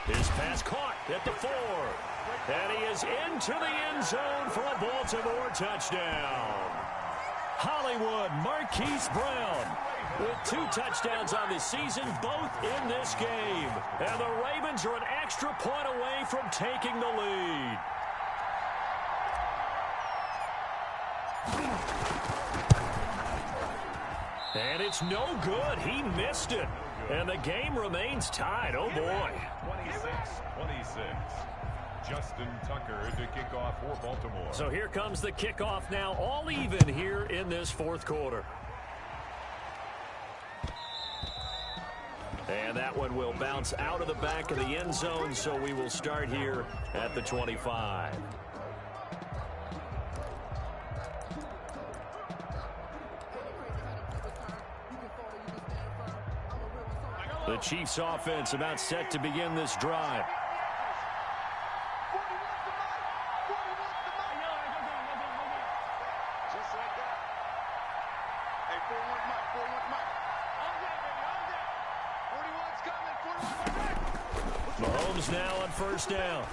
His pass caught at the 4. And he is into the end zone for a Baltimore touchdown. Hollywood Marquise Brown with 2 touchdowns on the season, both in this game. And the Ravens are an extra point away from taking the lead. And it's no good. He missed it. And the game remains tied. Oh, boy. 26-26. Justin Tucker to kick off for Baltimore. So here comes the kickoff now, all even here in this 4th quarter. And that one will bounce out of the back of the end zone, so we will start here at the 25. The Chiefs offense about set to begin this drive. Just like that. Hey, 4-1 Mike. 41's coming. 41's Mahomes now on 1st down.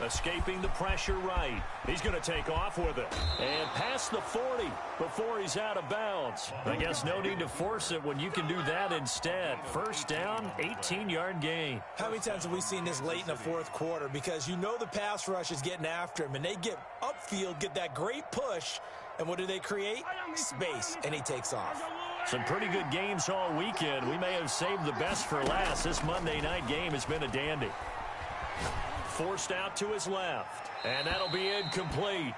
Escaping the pressure right. He's going to take off with it. And past the 40 before he's out of bounds. I guess no need to force it when you can do that instead. 1st down, 18-yard gain. How many times have we seen this late in the 4th quarter? Because you know the pass rush is getting after him, and they get upfield, get that great push, and what do they create? Space, and he takes off. Some pretty good games all weekend. We may have saved the best for last. This Monday night game has been a dandy. Forced out to his left, and that'll be incomplete.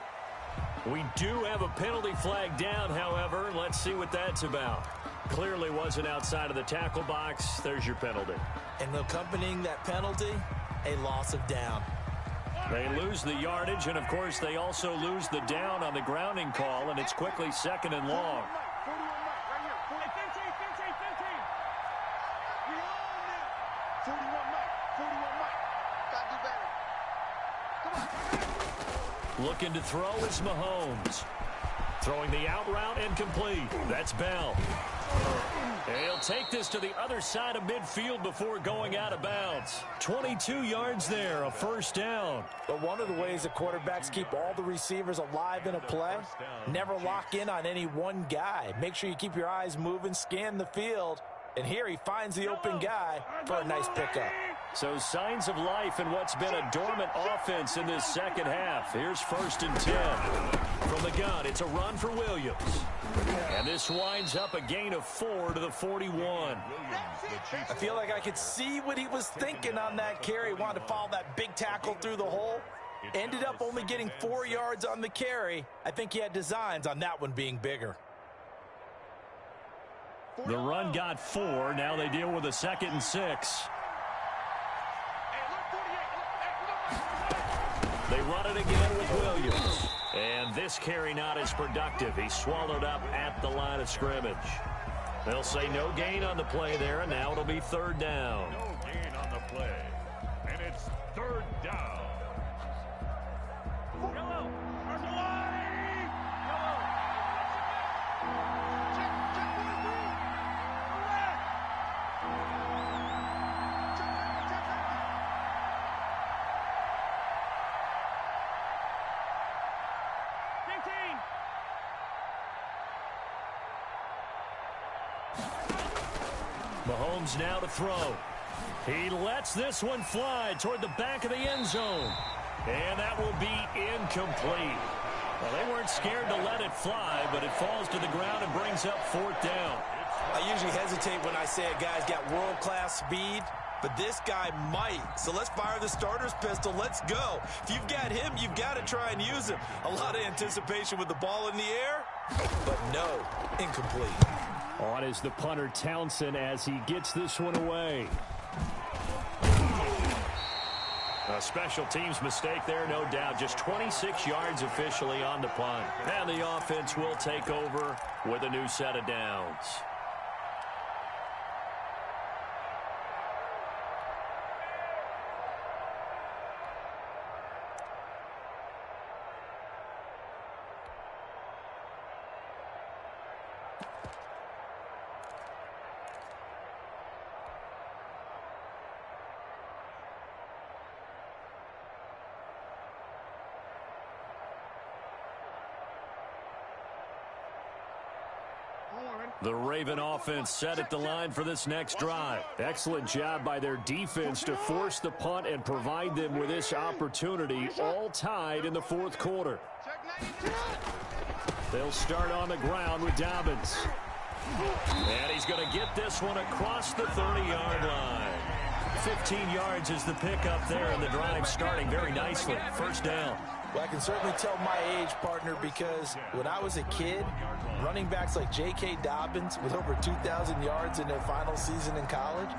We do have a penalty flag down, however. Let's see what that's about. Clearly wasn't outside of the tackle box. There's your penalty. And accompanying that penalty, a loss of down. They lose the yardage, and, of course, they also lose the down on the grounding call, and it's quickly 2nd and long. 41 Mike, right here. 15. We all now. 41 Mike. 41 Mike. Gotta do better. Come on. Looking to throw is Mahomes. Throwing the out route incomplete. That's Bell. He'll take this to the other side of midfield before going out of bounds. 22 yards there, a 1st down. But one of the ways that quarterbacks keep all the receivers alive in a play, never lock in on any one guy. Make sure you keep your eyes moving, scan the field, and here he finds the open guy for a nice pickup. So signs of life in what's been a dormant offense in this second half. Here's 1st and 10. From the gun, it's a run for Williams. And this winds up a gain of 4 to the 41. I feel like I could see what he was thinking on that carry. Wanted to follow that big tackle through the hole. Ended up only getting 4 yards on the carry. I think he had designs on that one being bigger. The run got 4. Now they deal with a 2nd and 6. They run it again with Williams. And this carry not as productive. He's swallowed up at the line of scrimmage. They'll say no gain on the play there, and now it'll be 3rd down. No gain on the play. And it's 3rd down. Yellow. Yellow. Check 1, 3. Mahomes now to throw. He lets this one fly toward the back of the end zone. And that will be incomplete. Well, they weren't scared to let it fly, but it falls to the ground and brings up 4th down. I usually hesitate when I say a guy's got world-class speed, but this guy might. So let's fire the starter's pistol. Let's go. If you've got him, you've got to try and use him. A lot of anticipation with the ball in the air, but no, incomplete. On is the punter Townsend as he gets this one away. A special teams mistake there, no doubt. Just 26 yards officially on the punt. And the offense will take over with a new set of downs. The Raven offense set at the line for this next drive. Excellent job by their defense to force the punt and provide them with this opportunity, all tied in the 4th quarter. They'll start on the ground with Dobbins. And he's going to get this one across the 30-yard line. 15 yards is the pickup there, and the drive starting very nicely. 1st down. Well, I can certainly tell my age, partner, because when I was a kid, running backs like J.K. Dobbins with over 2,000 yards in their final season in college,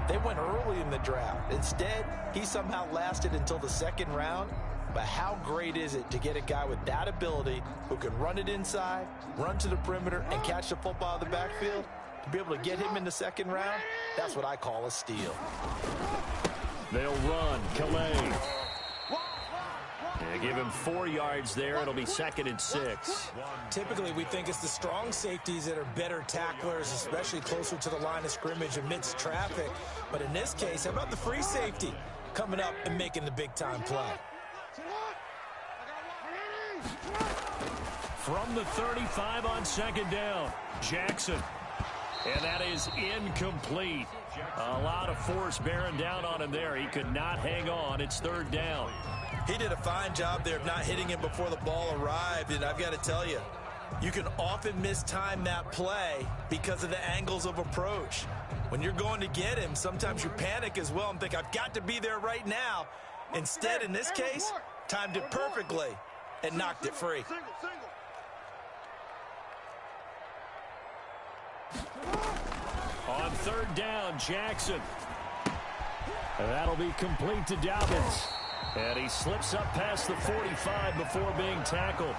they went early in the draft. Instead, he somehow lasted until the 2nd round. But how great is it to get a guy with that ability who can run it inside, run to the perimeter, and catch the football out of the backfield? To be able to get him in the 2nd round, that's what I call a steal. They'll run. Calais. Give him 4 yards there. It'll be 2nd and 6. Typically, we think it's the strong safeties that are better tacklers, especially closer to the line of scrimmage amidst traffic. But in this case, how about the free safety coming up and making the big-time play? From the 35 on 2nd down, Jackson. And that is incomplete. A lot of force bearing down on him there. He could not hang on. It's 3rd down. He did a fine job there of not hitting him before the ball arrived, and I've got to tell you, you can often mistime that play because of the angles of approach. When you're going to get him, sometimes you panic as well and think, I've got to be there right now. Instead, in this case, timed it perfectly and knocked it free. On 3rd down, Jackson. That'll be complete to Dobbins. And he slips up past the 45 before being tackled.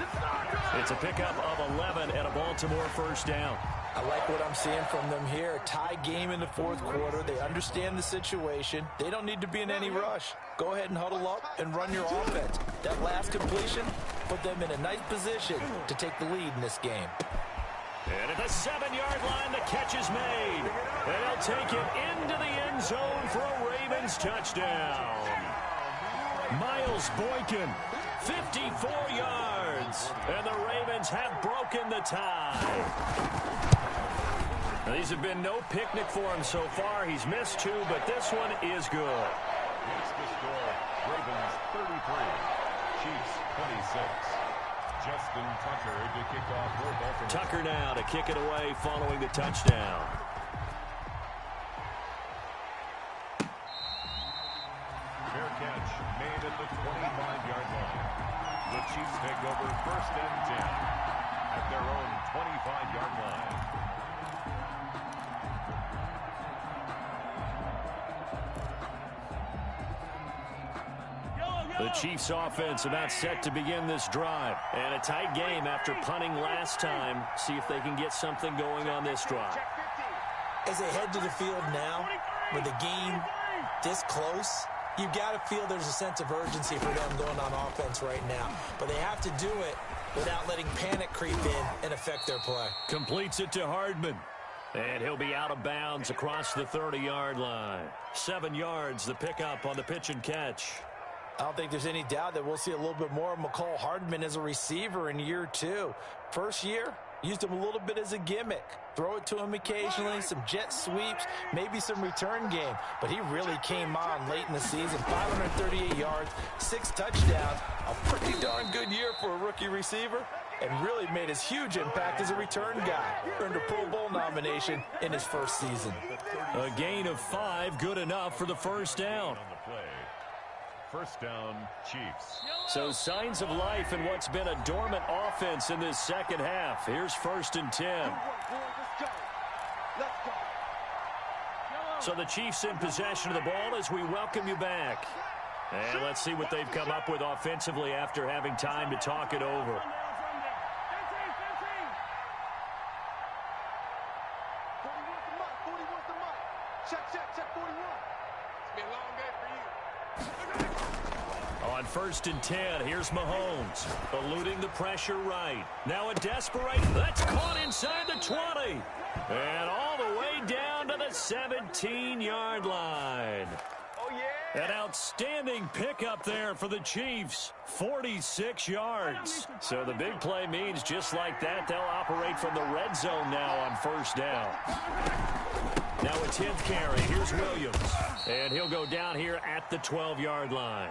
It's a pickup of 11 and a Baltimore first down. I like what I'm seeing from them here. Tie game in the fourth quarter. They understand the situation. They don't need to be in any rush. Go ahead and huddle up and run your offense. That last completion put them in a nice position to take the lead in this game. And at the 7-yard line, the catch is made. And they'll take it into the end zone for a Ravens touchdown. Miles Boykin, 54 yards. And the Ravens have broken the tie. Now, these have been no picnic for him so far. He's missed 2, but this one is good. It's the score. Ravens 33, Chiefs 26. Justin Tucker to kick off for Baltimore. Tucker now to kick it away following the touchdown. Fair catch made at the 25-yard line. The Chiefs take over 1st and 10 at their own 25-yard line. The Chiefs offense about set to begin this drive. And a tight game after punting last time. See if they can get something going on this drive. As they head to the field now, with the game this close, you've got to feel there's a sense of urgency for them going on offense right now. But they have to do it without letting panic creep in and affect their play. Completes it to Hardman. And he'll be out of bounds across the 30-yard line. 7 yards, the pickup on the pitch and catch. I don't think there's any doubt that we'll see a little bit more of McCall Hardman as a receiver in year 2. First year, used him a little bit as a gimmick. Throw it to him occasionally, some jet sweeps, maybe some return game. But he really came on late in the season. 538 yards, 6 touchdowns. A pretty darn good year for a rookie receiver. And really made his huge impact as a return guy. Earned a Pro Bowl nomination in his first season. A gain of 5, good enough for the first down. On the play. First down, Chiefs. So signs of life in what's been a dormant offense in this second half. Here's 1st and 10. So the Chiefs in possession of the ball as we welcome you back. And let's see what they've come up with offensively after having time to talk it over. On 1st and 10, here's Mahomes, eluding the pressure right. Now a desperate, that's caught inside the 20. And all the way down to the 17-yard line. An outstanding pickup there for the Chiefs, 46 yards. So the big play means just like that, they'll operate from the red zone now on 1st down. Now a 10th carry, here's Williams. And he'll go down here at the 12-yard line.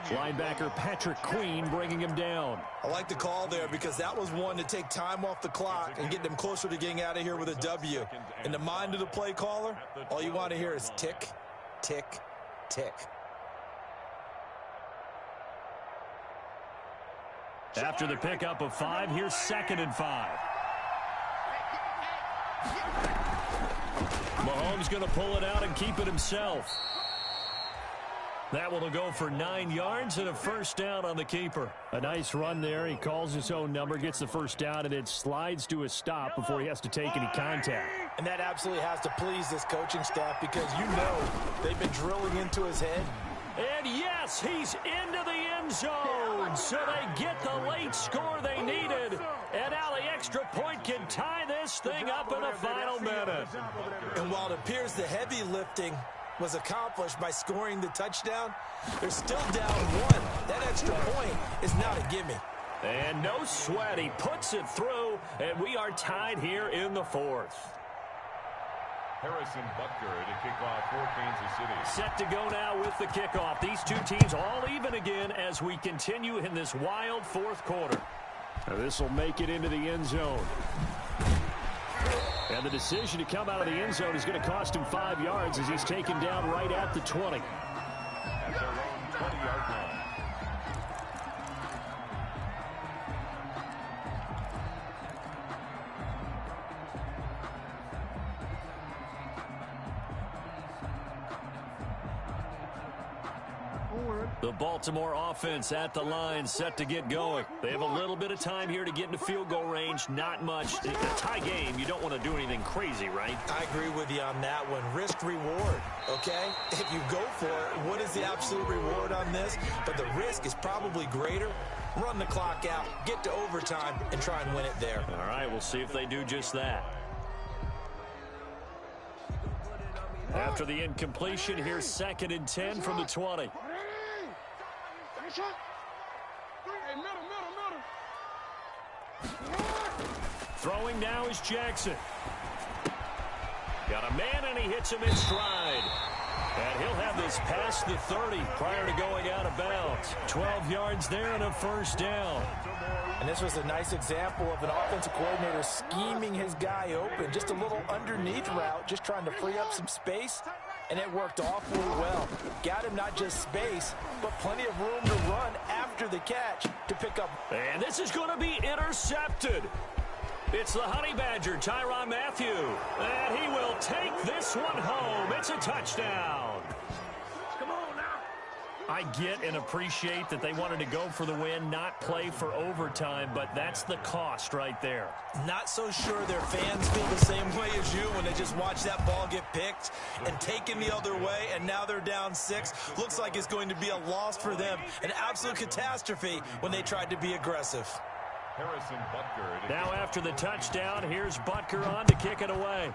Linebacker Patrick Queen bringing him down. I like the call there because that was one to take time off the clock and get them closer to getting out of here with a W. In the mind of the play caller, all you want to hear is tick, tick, tick. After the pickup of 5, here's 2nd and 5. Mahomes going to pull it out and keep it himself. That one will go for 9 yards and a first down on the keeper. A nice run there. He calls his own number, gets the first down, and then slides to a stop before he has to take any contact. And that absolutely has to please this coaching staff because you know they've been drilling into his head. And yes, he's into the end zone. So they get the late score they needed. And now the extra point can tie this thing up in the final minute. And while it appears the heavy lifting was accomplished by scoring the touchdown, they're still down 1. That extra point is not a gimme. And no sweat. He puts it through, and we are tied here in the 4th. Harrison Butker to kick off for Kansas City. Set to go now with the kickoff. These two teams all even again as we continue in this wild 4th quarter. Now this will make it into the end zone. And the decision to come out of the end zone is going to cost him 5 yards as he's taken down right at the 20. At their own 20-yard line. The Baltimore offense at the line, set to get going. They have a little bit of time here to get into field goal range. Not much. A tie game, you don't want to do anything crazy, right? I agree with you on that one. Risk reward, okay? If you go for it, what is the absolute reward on this? But the risk is probably greater. Run the clock out, get to overtime, and try and win it there. All right, we'll see if they do just that. After the incompletion, here's 2nd and 10 from the 20. Throwing now is Jackson. Got a man, and he hits him in stride. And he'll have this past the 30 prior to going out of bounds. 12 yards there and a first down. And this was a nice example of an offensive coordinator scheming his guy open. Just a little underneath route, just trying to free up some space. And it worked awfully well. Got him not just space, but plenty of room to run after the catch to pick up. And this is going to be intercepted. It's the Honey Badger, Tyrann Mathieu. And he will take this one home. It's a touchdown. Come on now. I get and appreciate that they wanted to go for the win, not play for overtime, but that's the cost right there. Not so sure their fans feel the same way as you when they just watch that ball get picked and taken the other way, and now they're down 6. Looks like it's going to be a loss for them. An absolute catastrophe when they tried to be aggressive. Harrison Butker. Now after the touchdown, here's Butker on to kick it away.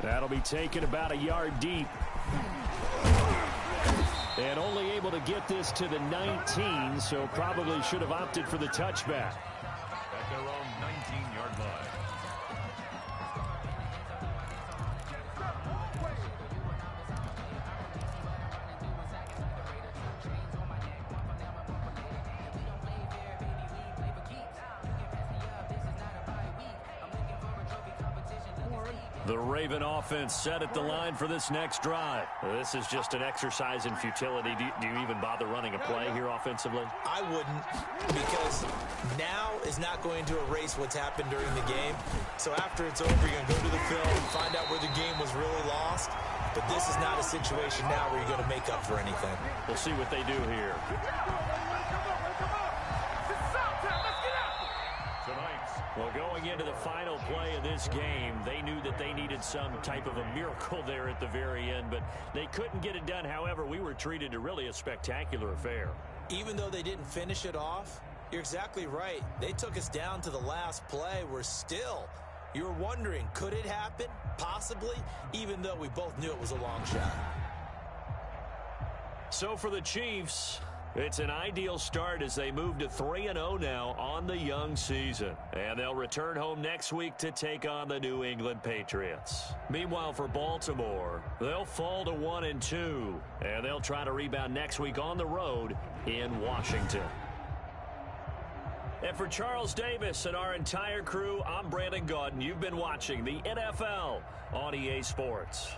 That'll be taken about a yard deep. And only able to get this to the 19, so probably should have opted for the touchback. At their own 19-yard line. The Raven offense set at the line for this next drive. This is just an exercise in futility. Do you even bother running a play here offensively? I wouldn't, because now is not going to erase what's happened during the game. So after it's over, you're going to go to the film, find out where the game was really lost. But this is not a situation now where you're going to make up for anything. We'll see what they do here. Well, going into the final play of this game, they knew that they needed some type of a miracle there at the very end, but they couldn't get it done. However, we were treated to really a spectacular affair. Even though they didn't finish it off, you're exactly right. They took us down to the last play. We're still, you were wondering, could it happen? Possibly, even though we both knew it was a long shot. So for the Chiefs, it's an ideal start as they move to 3-0 now on the young season. And they'll return home next week to take on the New England Patriots. Meanwhile, for Baltimore, they'll fall to 1-2. And they'll try to rebound next week on the road in Washington. And for Charles Davis and our entire crew, I'm Brandon Gaudin. You've been watching the NFL on EA Sports.